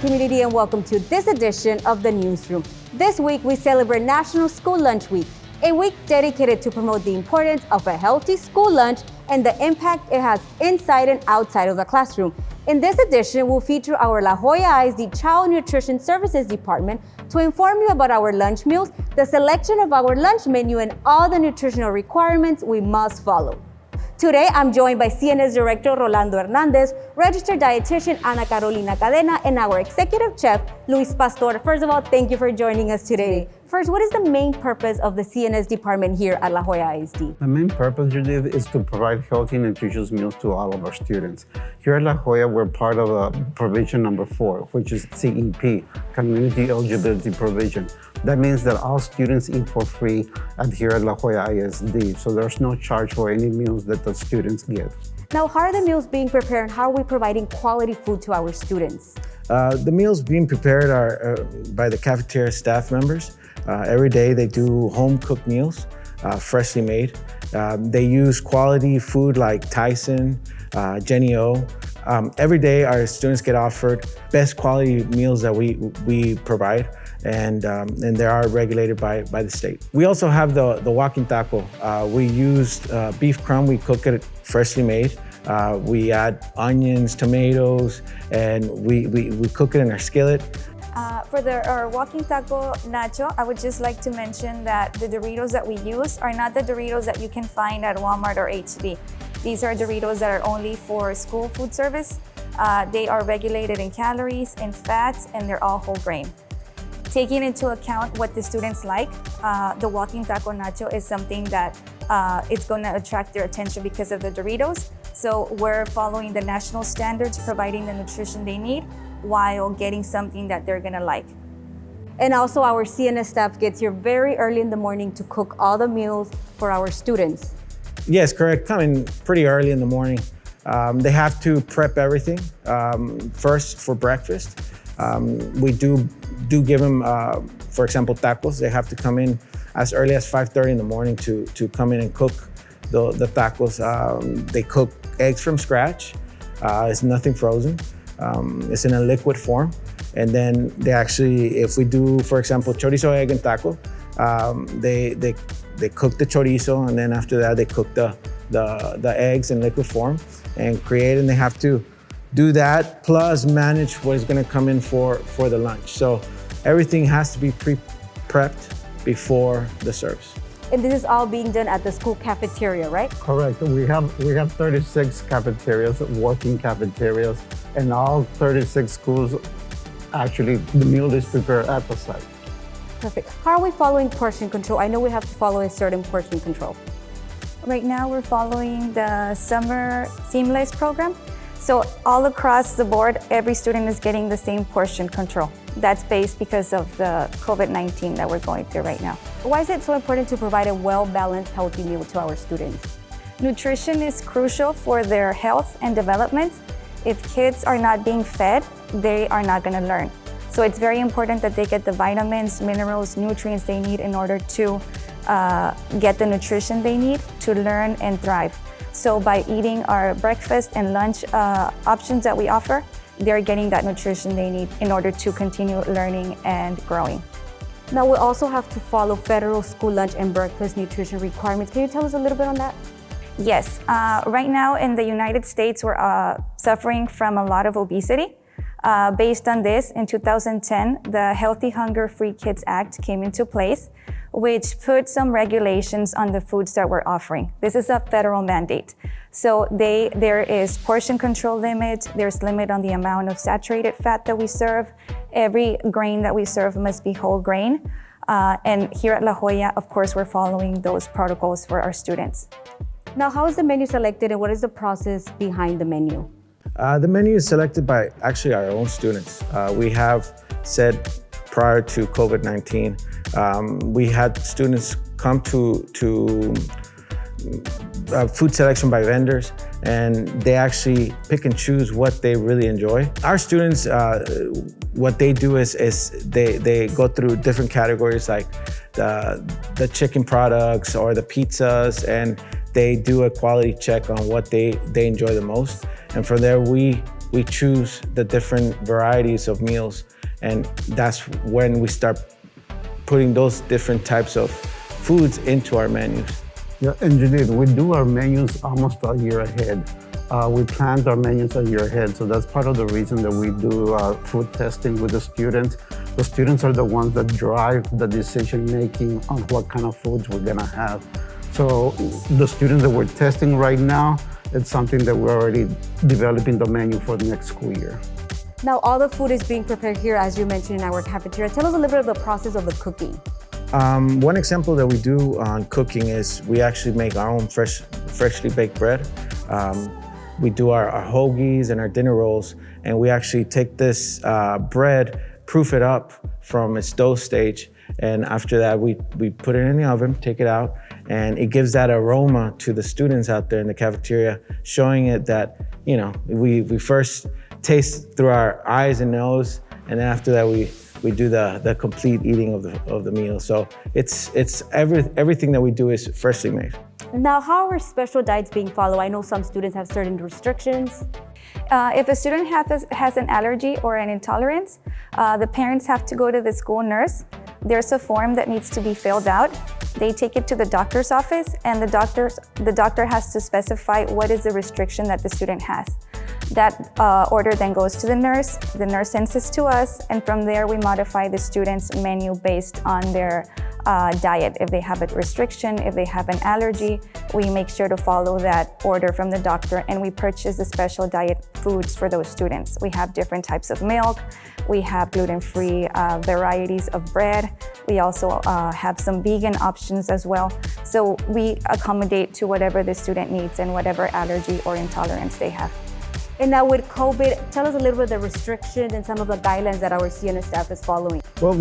community, and welcome to this edition of the Newsroom. This week, we celebrate National School Lunch Week, a week dedicated to promote the importance of a healthy school lunch and the impact it has inside and outside of the classroom. In this edition, we'll feature our La Joya ISD Child Nutrition Services Department to inform you about our lunch meals, the selection of our lunch menu, and all the nutritional requirements we must follow. Today, I'm joined by CNS Director Rolando Hernandez, Registered Dietitian Ana Carolina Cadena, and our Executive Chef, Luis Pastor. First of all, thank you for joining us today. First, what is the main purpose of the CNS department here at La Joya ISD? The main purpose, Judith, is to provide healthy and nutritious meals to all of our students. Here at La Joya, we're part of provision number 4, which is CEP, Community Eligibility Provision. That means that all students eat for free here at La Joya ISD, so there's no charge for any meals that the students get. Now, how are the meals being prepared and how are we providing quality food to our students? The meals being prepared are by the cafeteria staff members. Every day they do home-cooked meals, freshly made. They use quality food like Tyson, Jenny O. Every day our students get offered best quality meals that we provide, and they are regulated by the state. We also have the walking taco. We use beef crumb, we cook it freshly made. We add onions, tomatoes, and we cook it in our skillet. For our walking taco nacho, I would just like to mention that the Doritos that we use are not the Doritos that you can find at Walmart or HB. These are Doritos that are only for school food service. They are regulated in calories, in fats, and they're all whole grain. Taking into account what the students like, the walking taco nacho is something that it's going to attract their attention because of the Doritos. So we're following the national standards, providing the nutrition they need while getting something that they're gonna like. And also our CNS staff gets here very early in the morning to cook all the meals for our students. Yes, correct. Coming pretty early in the morning. They have to prep everything first for breakfast. We do give them, for example, tacos. They have to come in as early as 5:30 in the morning to come in and cook the tacos. They cook eggs from scratch. It's nothing frozen. It's in a liquid form. And then they actually, if we do, for example, chorizo, egg, and taco, they cook the chorizo, and then after that, they cook the eggs in liquid form and create, and they have to do that, plus manage what is gonna come in for the lunch. So everything has to be pre-prepped before the service. And this is all being done at the school cafeteria, right? Correct. We have 36 cafeterias, working cafeterias, and all 36 schools, actually, the meal is prepared at the site. Perfect. How are we following portion control? I know we have to follow a certain portion control. Right now, we're following the summer seamless program. So all across the board, every student is getting the same portion control. That's based because of the COVID-19 that we're going through right now. Why is it so important to provide a well-balanced, healthy meal to our students? Nutrition is crucial for their health and development. If kids are not being fed, they are not going to learn. So it's very important that they get the vitamins, minerals, nutrients they need in order to get the nutrition they need to learn and thrive. So by eating our breakfast and lunch options that we offer, they're getting that nutrition they need in order to continue learning and growing. Now we also have to follow federal school lunch and breakfast nutrition requirements. Can you tell us a little bit on that? Yes, right now in the United States, we're suffering from a lot of obesity. Based on this, in 2010, the Healthy Hunger Free Kids Act came into place, which put some regulations on the foods that we're offering. This is a federal mandate. So there is portion control limit, there's limit on the amount of saturated fat that we serve. Every grain that we serve must be whole grain. And here at La Joya, of course, we're following those protocols for our students. Now, how is the menu selected and what is the process behind the menu? The menu is selected by actually our own students. We have said prior to COVID-19, we had students come to food selection by vendors, and they actually pick and choose what they really enjoy. Our students, what they do is they go through different categories like the chicken products or the pizzas, and they do a quality check on what they enjoy the most. And from there, we we choose the different varieties of meals, and that's when we start putting those different types of foods into our menus. Yeah, and Judith, we do our menus almost a year ahead. We planned our menus a year ahead, so that's part of the reason that we do food testing with the students. The students are the ones that drive the decision-making on what kind of foods we're gonna have. So the students that we're testing right now, it's something that we're already developing the menu for the next school year. Now, all the food is being prepared here, as you mentioned, in our cafeteria. Tell us a little bit of the process of the cooking. One example that we do on cooking is we actually make our own freshly baked bread. We do our hoagies and our dinner rolls, and we actually take this bread, proof it up from its dough stage, and after that we put it in the oven, take it out, and it gives that aroma to the students out there in the cafeteria, showing it that, you know, we first taste through our eyes and nose, and then after that we do the complete eating of the meal. So it's everything that we do is freshly made. Now, how are special diets being followed? I know some students have certain restrictions. If a student has an allergy or an intolerance, the parents have to go to the school nurse. There's a form that needs to be filled out. They take it to the doctor's office, and the doctor has to specify what is the restriction that the student has. That order then goes to the nurse sends it to us, and from there we modify the student's menu based on their diet. If they have a restriction, if they have an allergy, we make sure to follow that order from the doctor, and we purchase the special diet foods for those students. We have different types of milk, we have gluten-free varieties of bread, we also have some vegan options as well. So we accommodate to whatever the student needs and whatever allergy or intolerance they have. And now with COVID, tell us a little bit of the restrictions and some of the guidelines that our CNS staff is following. Well,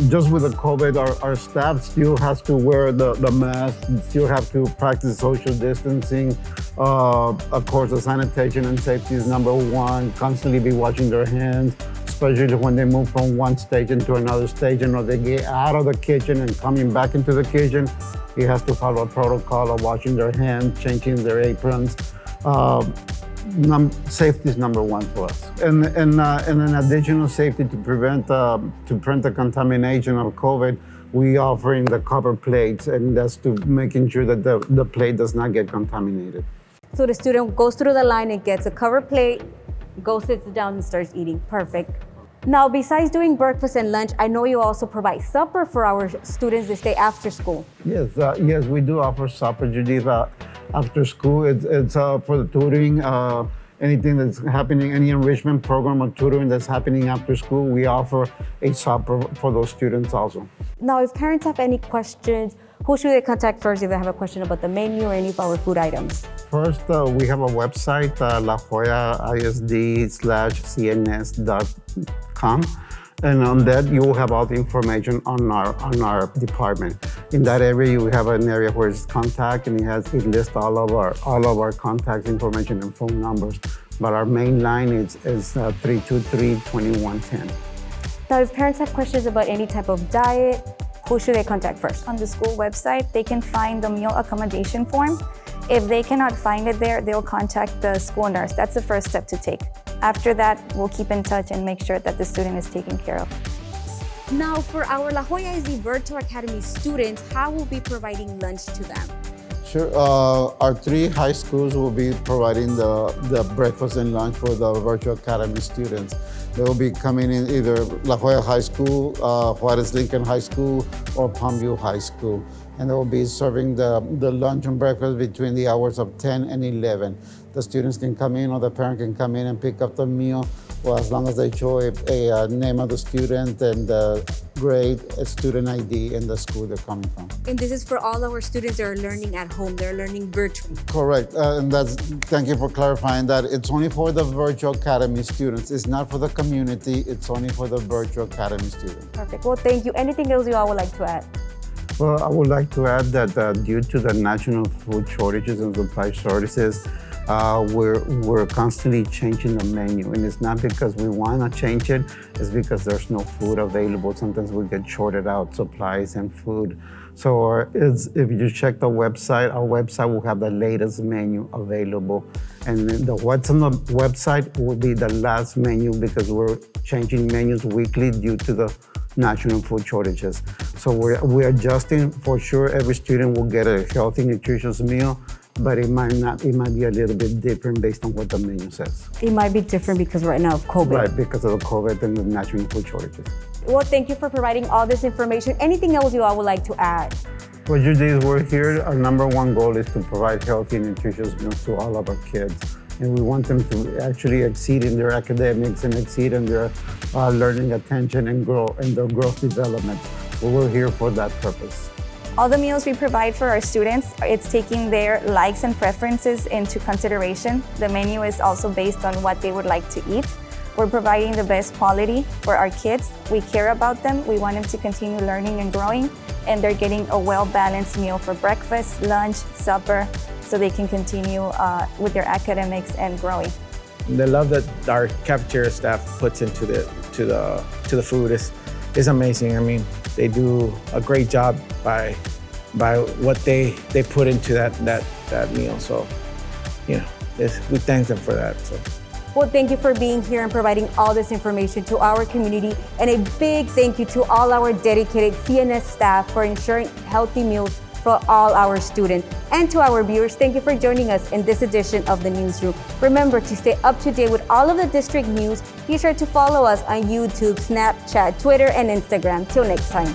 just with the COVID, our staff still has to wear the mask, still have to practice social distancing. Of course, the sanitation and safety is number one. Constantly be washing their hands, especially when they move from one stage into another stage, and or they get out of the kitchen and coming back into the kitchen, he has to follow a protocol of washing their hands, changing their aprons. Safety is number one for us, and an additional safety to prevent the contamination of COVID. We offering the cover plates, and that's to making sure that the plate does not get contaminated. So the student goes through the line and gets a covered plate, goes, sits down, and starts eating. Perfect. Now, besides doing breakfast and lunch, I know you also provide supper for our students to stay after school. Yes, we do offer supper, Judith. After school, it's for the tutoring, anything that's happening, any enrichment program or tutoring that's happening after school, we offer a supper for those students also. Now, if parents have any questions, who should they contact first if they have a question about the menu or any of our food items? First, we have a website, lajoyaisd/cns.com. And on that, you will have all the information on our department. In that area, you have an area where it's contact, and it lists all of our contact information and phone numbers. But our main line is 323-2110. Now, if parents have questions about any type of diet, who should they contact first? On the school website, they can find the meal accommodation form. If they cannot find it there, they'll contact the school nurse. That's the first step to take. After that, we'll keep in touch and make sure that the student is taken care of. Now, for our La Joya ISD Virtual Academy students, how will be providing lunch to them? Sure. Our 3 high schools will be providing the breakfast and lunch for the Virtual Academy students. They will be coming in either La Joya High School, Juarez Lincoln High School, or Palmview High School. And they will be serving the lunch and breakfast between the hours of 10 and 11. The students can come in, or the parent can come in and pick up the meal, well, as long as they show a name of the student and the grade, a student ID, and the school they're coming from. And this is for all our students that are learning at home. They're learning virtually. Correct, and thank you for clarifying that. It's only for the Virtual Academy students. It's not for the community, it's only for the Virtual Academy students. Perfect, well, thank you. Anything else you all would like to add? Well, I would like to add that due to the national food shortages and supply shortages, we're constantly changing the menu, and it's not because we want to change it, it's because there's no food available. Sometimes we get shorted out supplies and food. So if you check the website, our website will have the latest menu available, And then the what's on the website will be the last menu because we're changing menus weekly due to the national food shortages. So we're adjusting. For sure, every student will get a healthy, nutritious meal, but it might be a little bit different based on what the menu says. It might be different because right now of COVID. Right, because of the COVID and the national food shortages. Well, thank you for providing all this information. Anything else you all would like to add? Well, Judith, we're here. Our number one goal is to provide healthy, nutritious meals to all of our kids. And we want them to actually exceed in their academics and exceed in their learning attention and grow in their growth development. So we're here for that purpose. All the meals we provide for our students, it's taking their likes and preferences into consideration. The menu is also based on what they would like to eat. We're providing the best quality for our kids. We care about them. We want them to continue learning and growing, and they're getting a well-balanced meal for breakfast, lunch, supper, so they can continue with their academics and growing. The love that our cafeteria staff puts into the food is amazing. I mean, they do a great job by what they put into that meal. So, you know, we thank them for that. So. Well, thank you for being here and providing all this information to our community. And a big thank you to all our dedicated CNS staff for ensuring healthy meals for all our students. And to our viewers, thank you for joining us in this edition of the Newsroom. Remember to stay up to date with all of the district news. Be sure to follow us on YouTube, Snapchat, Twitter, and Instagram. Till next time.